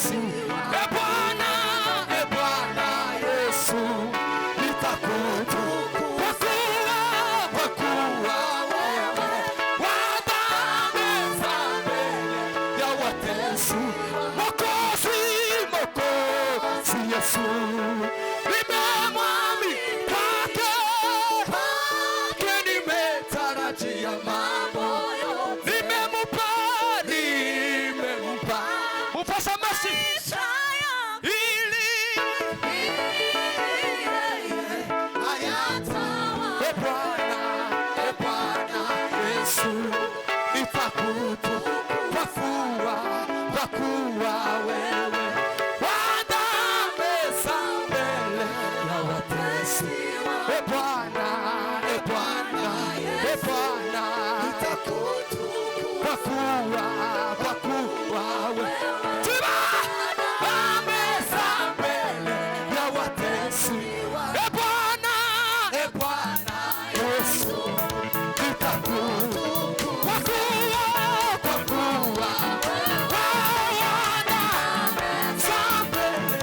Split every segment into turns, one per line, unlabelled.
Yesu, e Bwana Yesu, nitakutukuza kwa kuwa wewe wadhameza mbele ya watesi. Mwokozi Yesu, nimemwamini kwake, nimetarajia mambo, nimempa mupasa maisha ili ayatawa. E Bwana Yesu, nitakutukuza kwa kuwa wewe wadhameza mbele ya watesi. E Bwana nitakutukuza kwa kuwa wewe wadhameza mbele ya watesi. E Bwana Yesu, nitakutukuza kwa kuwa wadhameza mbele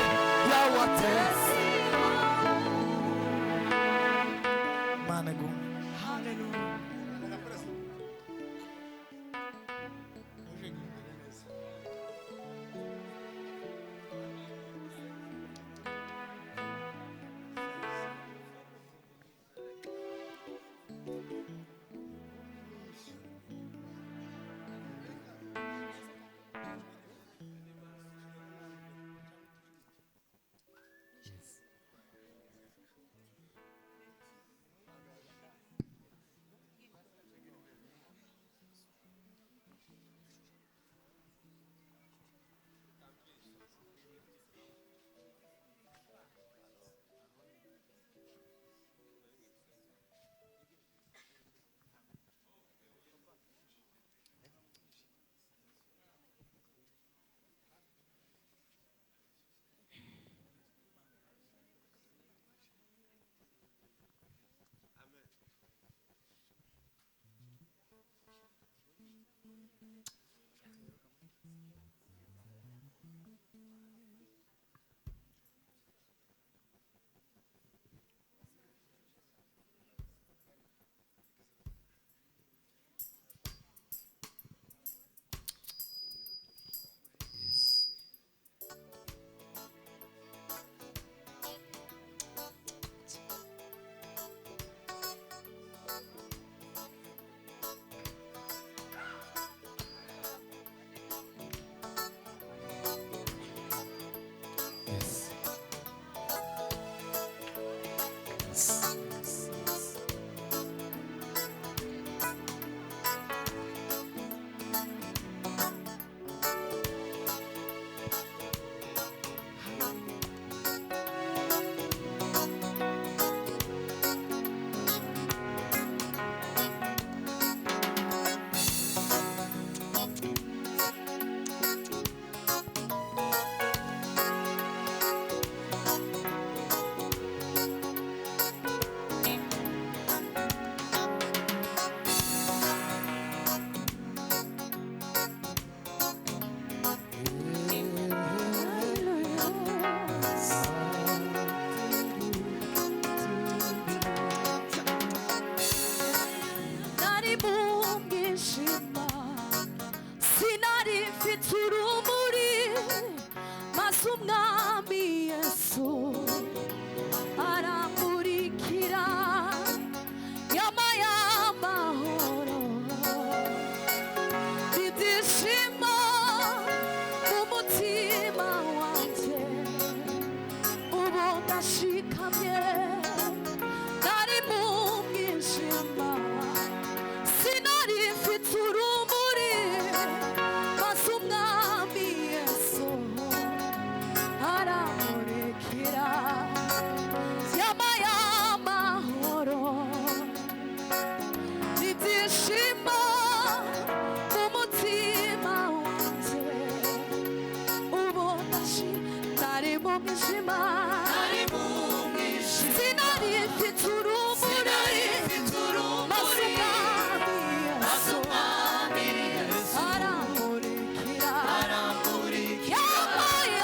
ya watesi.
Yeah.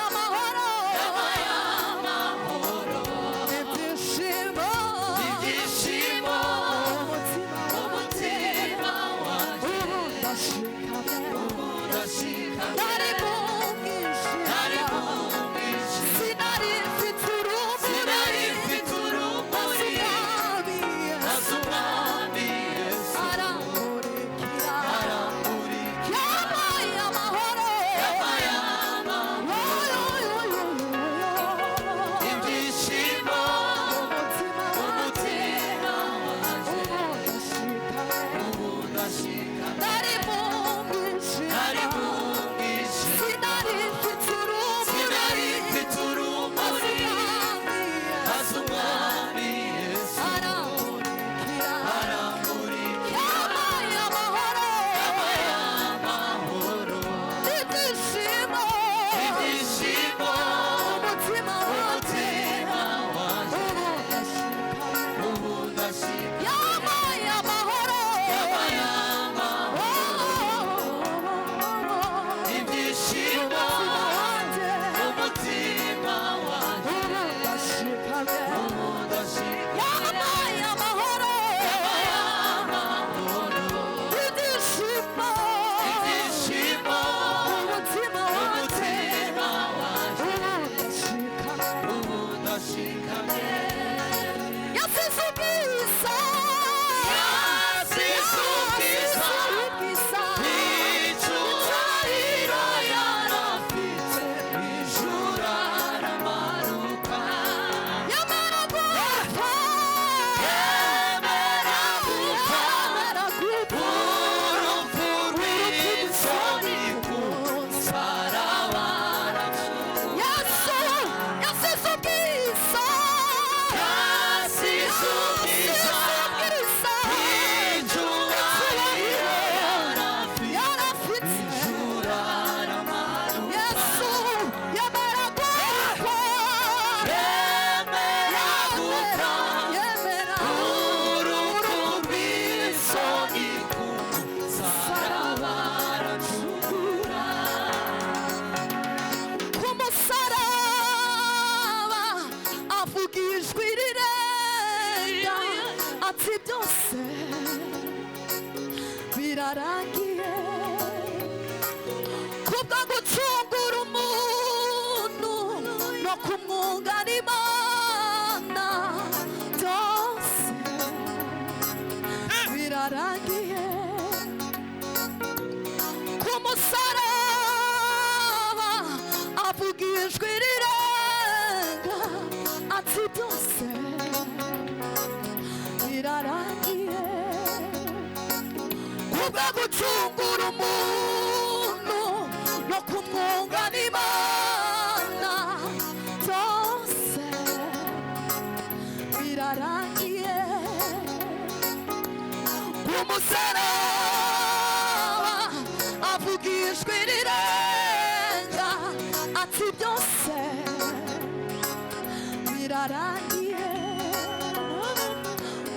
avugijwe rirenga ati byose birarangiye kubwo gucungura umuntu no kumwunga n'Imana byose birarangiye ku musaraba avugijwe rirenga ati byose birarangiye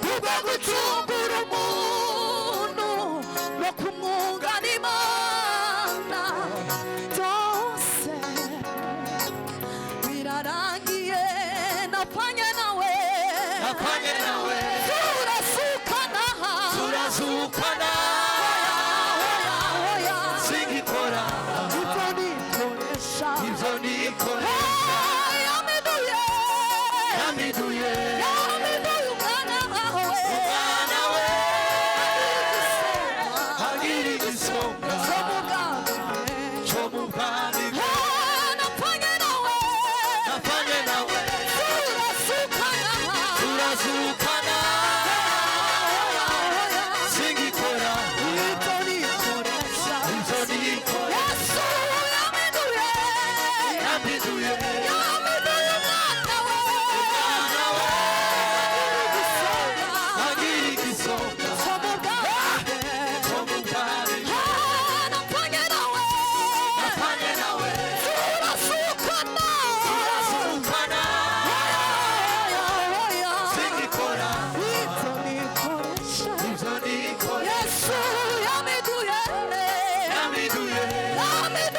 kubwo gucungura umuntu no kumwunga n'Imana byose birarangiye napfanye nawe turasukana
singikora
ibyo nikoresha
yamiduye
umwana wawe
agira igisonga cyo mu bwami bwe
napfanye nawe
turazukana singikora
ibyo nikoresha
ibyo nikora
Yesu
yamiduye
umwana we
agira igisonga
cyo mu bwami
cyo mu bwami bwe
napfanye nawe
apanye nawe
turasukana
turazukana singikora
ibyo nikoresha
ibyo nikora
Yesu yamiduye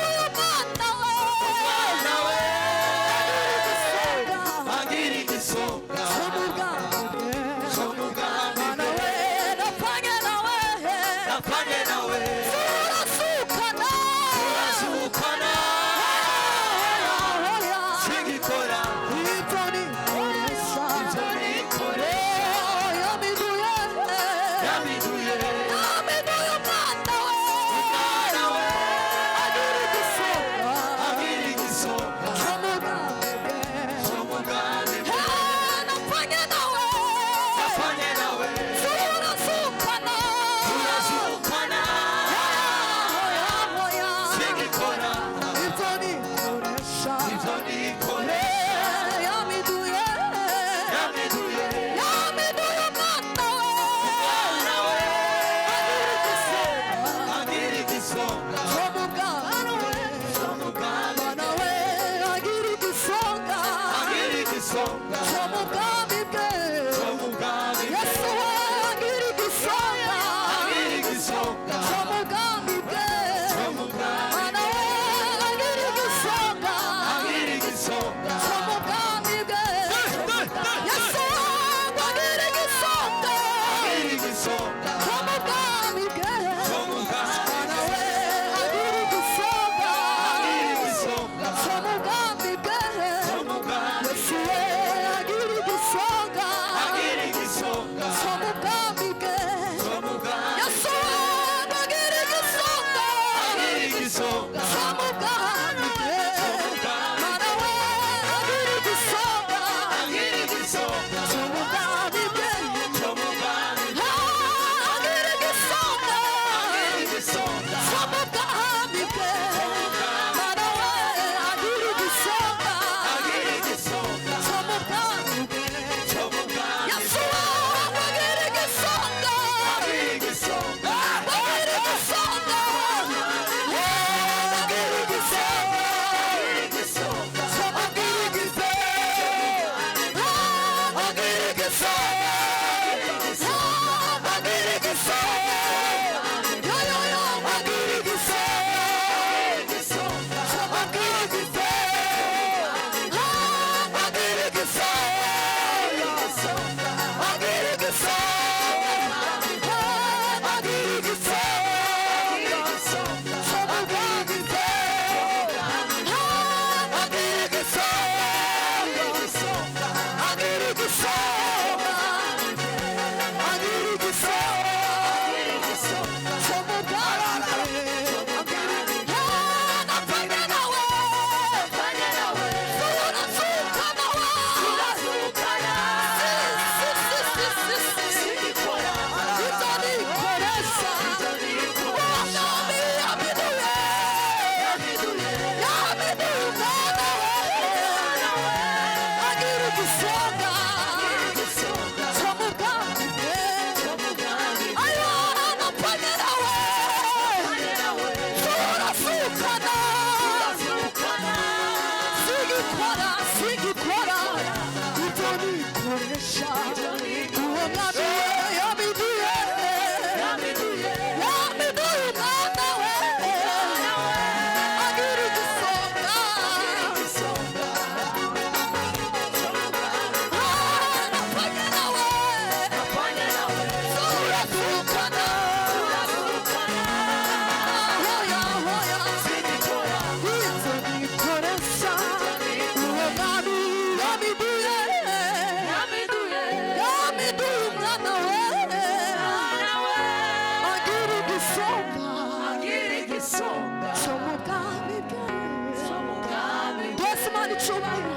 yamiduye
umwana we
nawe
Igisonga
agira igisonga
cyo mu bwami
cyo mu bwami
mwana
bwe
we napfanye nawe
apanye nawe
turasukana
turazukana singikora
ibyo nikoresha
ibyo nikora
yamiduye
yamiduye
umwana we
umwana we
agira igisonga
agira igisonga
cyo mu bwami
cyo mu bwami bwe
napfanye nawe
apanye nawe
turasukana
turazukana singikora
ibyo nikoresha
ibyo nikora
yamiduye
yamiduye
umwana we
umwana we
agira igisonga
agira igisonga
cyo mu bwami
cyo mu bwami
mwana we agira igisonga
agira igisonga
cyo mu bwami bwe
cyo mu bwami bwe
Yesu we agira igisonga
agira igisonga
cyo mu bwami bwe
cyo mu bwami
mwana we agira igisonga
agira igisonga
cyo mu bwami bwe Yesu we agira igisonga
agira igisonga
cyo mu bwami bwe
cyo mu bwami
mwana we agira igisonga
agira igisonga
cyo mu bwami bwe
cyo mu bwami
Yesu we agira igisonga
agira igisonga
cyo mu bwami bwe
cyo mu bwami
Yesu we agira igisonga
agira igisonga
cyo mu bwami bwe mwana we sigikora ibyo nikoresha uwo mwami we yamiduye umwana we agira igisonga napanye nawe turatukana hoya ibyo nikoresha uwo mwami yamiduye umwana we agira igisonga cyo mu bwami bwe twese imana icubahiro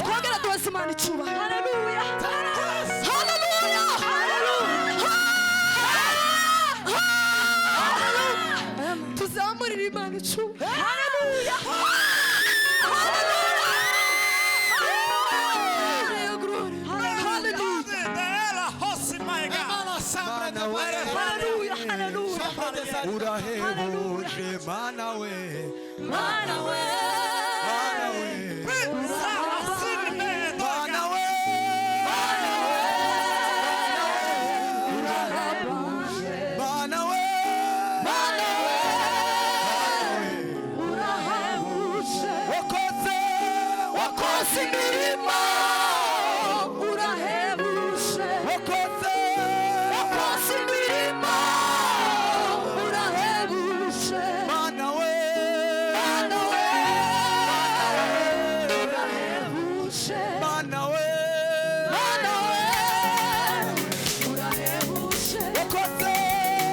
twongera twese imana icubahiro tuzamurire imana icubahiro
urahebuje mana we
Mana we wakoze imirimo urahebuje wakoze imirimo urahebuje mana we urahebuje mana we urahebuje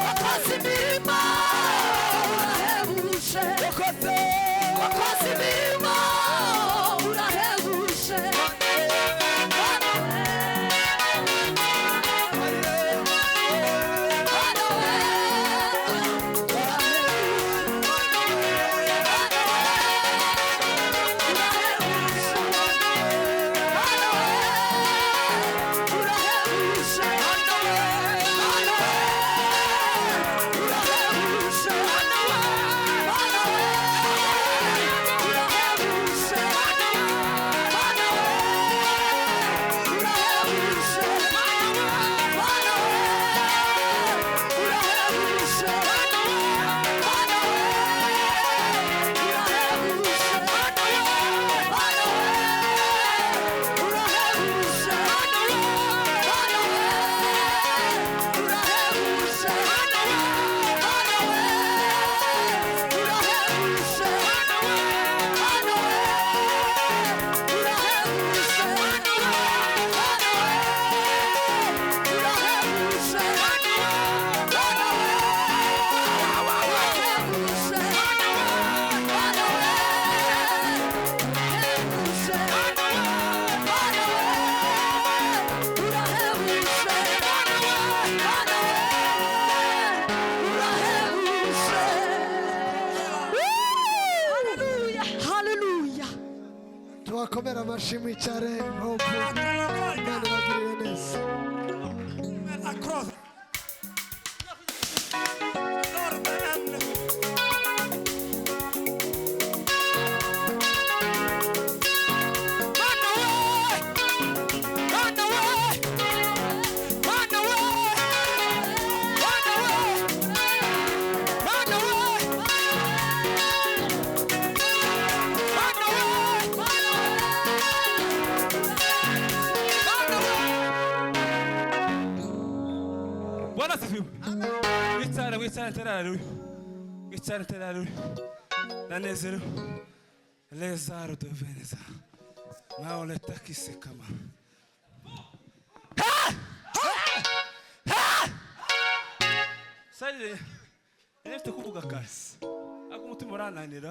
wakoze imirimo urahebuje wakoze imirimo urahebuje
Tuwakomera amashyi mwicare hopu Imana ibagirire neza.
Bwana sifiwe. Wicare teraruri. Nanezero. Lezaro de Veneza. Maole takise kama. Sali. Nefite kuvuga kasi. Ako mutima urananira.